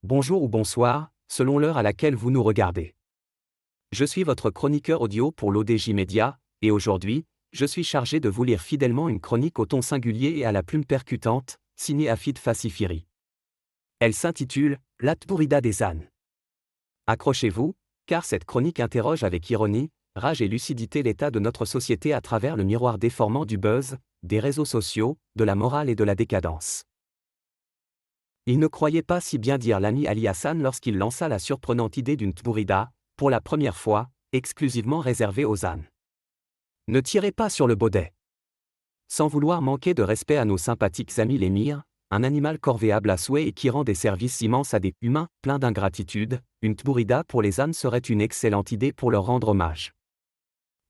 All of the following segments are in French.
Bonjour ou bonsoir, selon l'heure à laquelle vous nous regardez. Je suis votre chroniqueur audio pour l'ODJ Média, et aujourd'hui, je suis chargé de vous lire fidèlement une chronique au ton singulier et à la plume percutante, signée Afid Fassifiri. Elle s'intitule « L'Atbourida des ânes ». Accrochez-vous, car cette chronique interroge avec ironie, rage et lucidité l'état de notre société à travers le miroir déformant du buzz, des réseaux sociaux, de la morale et de la décadence. Il ne croyait pas si bien dire l'ami Ali Hassan lorsqu'il lança la surprenante idée d'une tbourida, pour la première fois, exclusivement réservée aux ânes. Ne tirez pas sur le baudet. Sans vouloir manquer de respect à nos sympathiques amis les mires, un animal corvéable à souhait et qui rend des services immenses à des humains pleins d'ingratitude, une tbourida pour les ânes serait une excellente idée pour leur rendre hommage.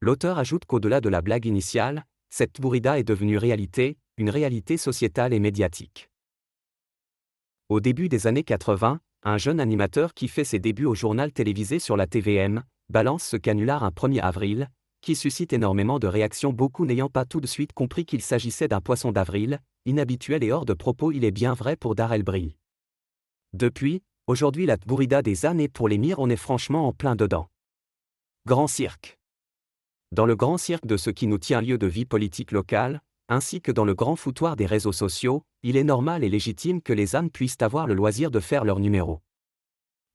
L'auteur ajoute qu'au-delà de la blague initiale, cette tbourida est devenue réalité, une réalité sociétale et médiatique. Au début des années 80, un jeune animateur qui fait ses débuts au journal télévisé sur la TVM, balance ce canular un 1er avril, qui suscite énormément de réactions, beaucoup n'ayant pas tout de suite compris qu'il s'agissait d'un poisson d'avril, inhabituel et hors de propos. Il est bien vrai pour Darrell Brie. Depuis, aujourd'hui la tbourida des ânes et pour les mires on est franchement en plein dedans. Grand cirque. Dans le grand cirque de ce qui nous tient lieu de vie politique locale, ainsi que dans le grand foutoir des réseaux sociaux, il est normal et légitime que les ânes puissent avoir le loisir de faire leur numéro.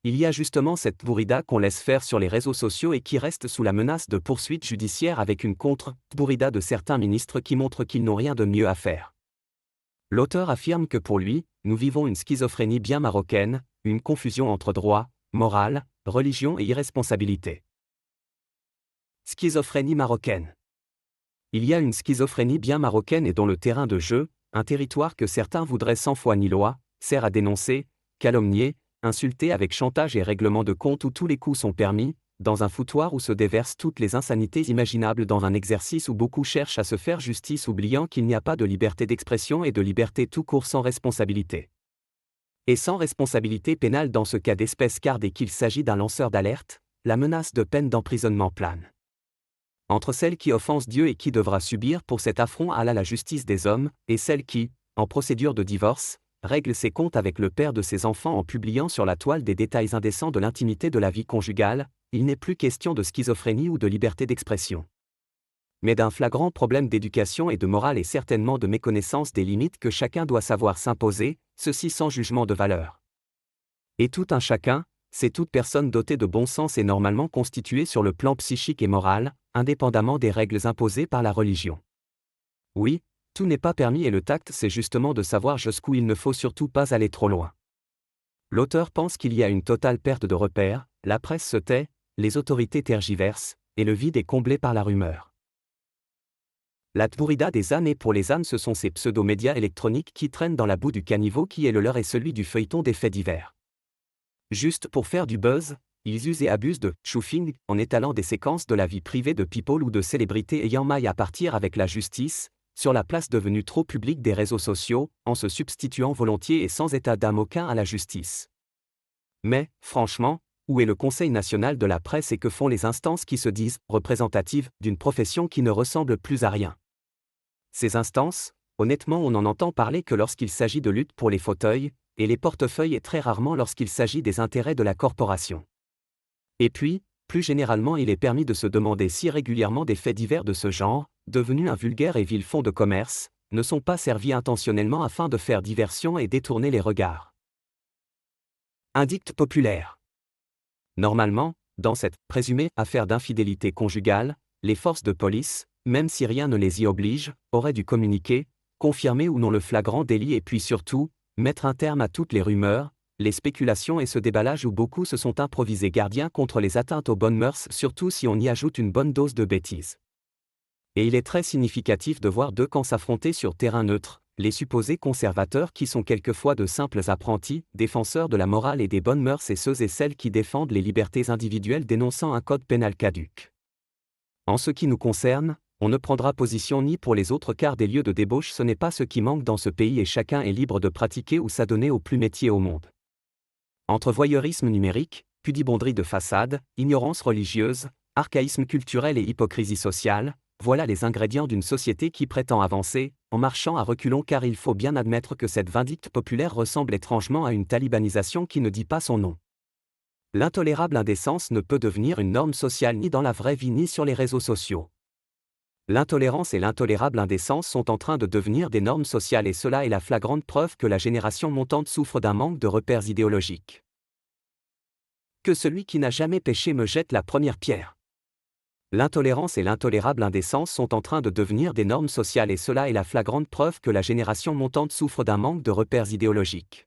Il y a justement cette tbourida qu'on laisse faire sur les réseaux sociaux et qui reste sous la menace de poursuites judiciaires avec une contre-tbourida de certains ministres qui montrent qu'ils n'ont rien de mieux à faire. L'auteur affirme que pour lui, nous vivons une schizophrénie bien marocaine, une confusion entre droit, morale, religion et irresponsabilité. Schizophrénie marocaine. Il y a une schizophrénie bien marocaine et dont le terrain de jeu, un territoire que certains voudraient sans foi ni loi, sert à dénoncer, calomnier, insulter avec chantage et règlement de compte où tous les coups sont permis, dans un foutoir où se déversent toutes les insanités imaginables, dans un exercice où beaucoup cherchent à se faire justice oubliant qu'il n'y a pas de liberté d'expression et de liberté tout court sans responsabilité. Et sans responsabilité pénale dans ce cas d'espèce, car dès qu'il s'agit d'un lanceur d'alerte, la menace de peine d'emprisonnement plane. Entre celle qui offense Dieu et qui devra subir pour cet affront à la justice des hommes, et celle qui, en procédure de divorce, règle ses comptes avec le père de ses enfants en publiant sur la toile des détails indécents de l'intimité de la vie conjugale, il n'est plus question de schizophrénie ou de liberté d'expression, mais d'un flagrant problème d'éducation et de morale et certainement de méconnaissance des limites que chacun doit savoir s'imposer, ceci sans jugement de valeur. Et tout un chacun, c'est toute personne dotée de bon sens et normalement constituée sur le plan psychique et moral, indépendamment des règles imposées par la religion. Oui, tout n'est pas permis et le tact c'est justement de savoir jusqu'où il ne faut surtout pas aller trop loin. L'auteur pense qu'il y a une totale perte de repères, la presse se tait, les autorités tergiversent, et le vide est comblé par la rumeur. La tbourida des ânes et pour les ânes, ce sont ces pseudo-médias électroniques qui traînent dans la boue du caniveau qui est le leur et celui du feuilleton des faits divers. Juste pour faire du buzz, ils usent et abusent de « choufing » en étalant des séquences de la vie privée de people ou de célébrités ayant maille à partir avec la justice, sur la place devenue trop publique des réseaux sociaux, en se substituant volontiers et sans état d'âme aucun à la justice. Mais, franchement, où est le Conseil national de la presse et que font les instances qui se disent représentatives d'une profession qui ne ressemble plus à rien? Ces instances, honnêtement on n'en entend parler que lorsqu'il s'agit de lutte pour les fauteuils, et les portefeuilles et très rarement lorsqu'il s'agit des intérêts de la corporation. Et puis, plus généralement il est permis de se demander si régulièrement des faits divers de ce genre, devenus un vulgaire et vil fonds de commerce, ne sont pas servis intentionnellement afin de faire diversion et détourner les regards. Indict populaire. Normalement, dans cette présumée affaire d'infidélité conjugale, les forces de police, même si rien ne les y oblige, auraient dû communiquer, confirmer ou non le flagrant délit et puis surtout, mettre un terme à toutes les rumeurs, les spéculations et ce déballage où beaucoup se sont improvisés gardiens contre les atteintes aux bonnes mœurs, surtout si on y ajoute une bonne dose de bêtises. Et il est très significatif de voir deux camps s'affronter sur terrain neutre, les supposés conservateurs qui sont quelquefois de simples apprentis, défenseurs de la morale et des bonnes mœurs et ceux et celles qui défendent les libertés individuelles dénonçant un code pénal caduc. En ce qui nous concerne, on ne prendra position ni pour les autres car des lieux de débauche ce n'est pas ce qui manque dans ce pays et chacun est libre de pratiquer ou s'adonner au plus métier au monde. Entre voyeurisme numérique, pudibonderie de façade, ignorance religieuse, archaïsme culturel et hypocrisie sociale, voilà les ingrédients d'une société qui prétend avancer, en marchant à reculons, car il faut bien admettre que cette vindicte populaire ressemble étrangement à une talibanisation qui ne dit pas son nom. L'intolérable indécence ne peut devenir une norme sociale ni dans la vraie vie ni sur les réseaux sociaux. L'intolérance et l'intolérable indécence sont en train de devenir des normes sociales, et cela est la flagrante preuve que la génération montante souffre d'un manque de repères idéologiques. Que celui qui n'a jamais péché me jette la première pierre. L'intolérance et l'intolérable indécence sont en train de devenir des normes sociales, et cela est la flagrante preuve que la génération montante souffre d'un manque de repères idéologiques.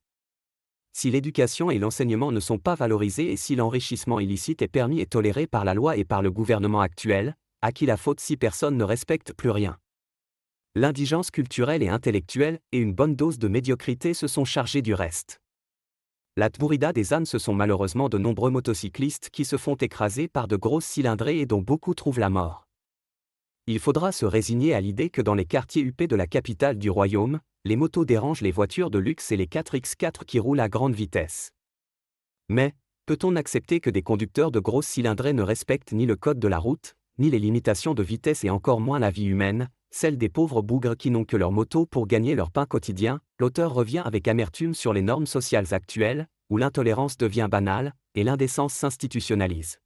Si l'éducation et l'enseignement ne sont pas valorisés et si l'enrichissement illicite est permis et toléré par la loi et par le gouvernement actuel, à qui la faute si personne ne respecte plus rien? L'indigence culturelle et intellectuelle et une bonne dose de médiocrité se sont chargés du reste. La tmourida des ânes, ce sont malheureusement de nombreux motocyclistes qui se font écraser par de grosses cylindrées et dont beaucoup trouvent la mort. Il faudra se résigner à l'idée que dans les quartiers huppés de la capitale du royaume, les motos dérangent les voitures de luxe et les 4x4 qui roulent à grande vitesse. Mais, peut-on accepter que des conducteurs de grosses cylindrées ne respectent ni le code de la route, ni les limitations de vitesse et encore moins la vie humaine, celle des pauvres bougres qui n'ont que leur moto pour gagner leur pain quotidien? L'auteur revient avec amertume sur les normes sociales actuelles, où l'intolérance devient banale, et l'indécence s'institutionnalise.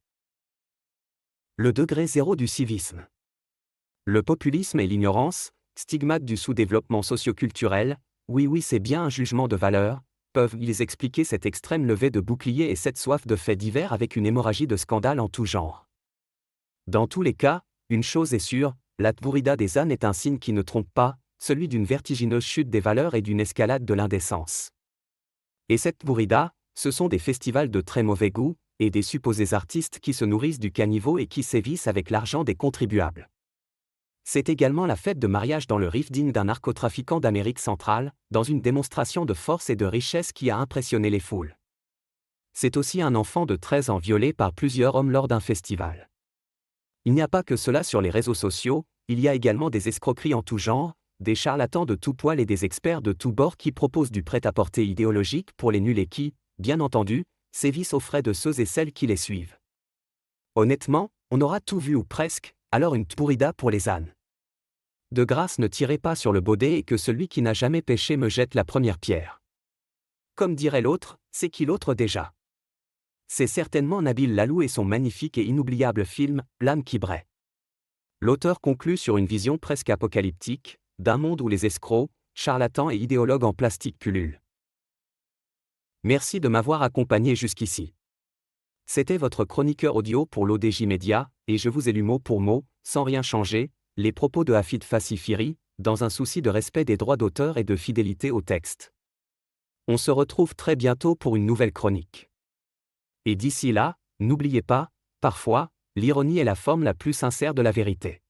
Le degré zéro du civisme. Le populisme et l'ignorance, stigmates du sous-développement socio-culturel, oui c'est bien un jugement de valeur, peuvent-ils expliquer cette extrême levée de boucliers et cette soif de faits divers avec une hémorragie de scandales en tout genre? Dans tous les cas, une chose est sûre, la tmourida des ânes est un signe qui ne trompe pas, celui d'une vertigineuse chute des valeurs et d'une escalade de l'indécence. Et cette tmourida, ce sont des festivals de très mauvais goût, et des supposés artistes qui se nourrissent du caniveau et qui sévissent avec l'argent des contribuables. C'est également la fête de mariage dans le Rif digne d'un narcotrafiquant d'Amérique centrale, dans une démonstration de force et de richesse qui a impressionné les foules. C'est aussi un enfant de 13 ans violé par plusieurs hommes lors d'un festival. Il n'y a pas que cela sur les réseaux sociaux, il y a également des escroqueries en tout genre, des charlatans de tout poil et des experts de tous bords qui proposent du prêt-à-porter idéologique pour les nuls et qui, bien entendu, sévissent aux frais de ceux et celles qui les suivent. Honnêtement, on aura tout vu ou presque, alors une tmourida pour les ânes. De grâce, ne tirez pas sur le baudet et que celui qui n'a jamais péché me jette la première pierre. Comme dirait l'autre, c'est qui l'autre déjà? C'est certainement Nabil Lalou et son magnifique et inoubliable film « L'âme qui braie ». L'auteur conclut sur une vision presque apocalyptique, d'un monde où les escrocs, charlatans et idéologues en plastique pullulent. Merci de m'avoir accompagné jusqu'ici. C'était votre chroniqueur audio pour l'ODJ Média, et je vous ai lu mot pour mot, sans rien changer, les propos de Hafid Fassifiri, dans un souci de respect des droits d'auteur et de fidélité au texte. On se retrouve très bientôt pour une nouvelle chronique. Et d'ici là, n'oubliez pas, parfois, l'ironie est la forme la plus sincère de la vérité.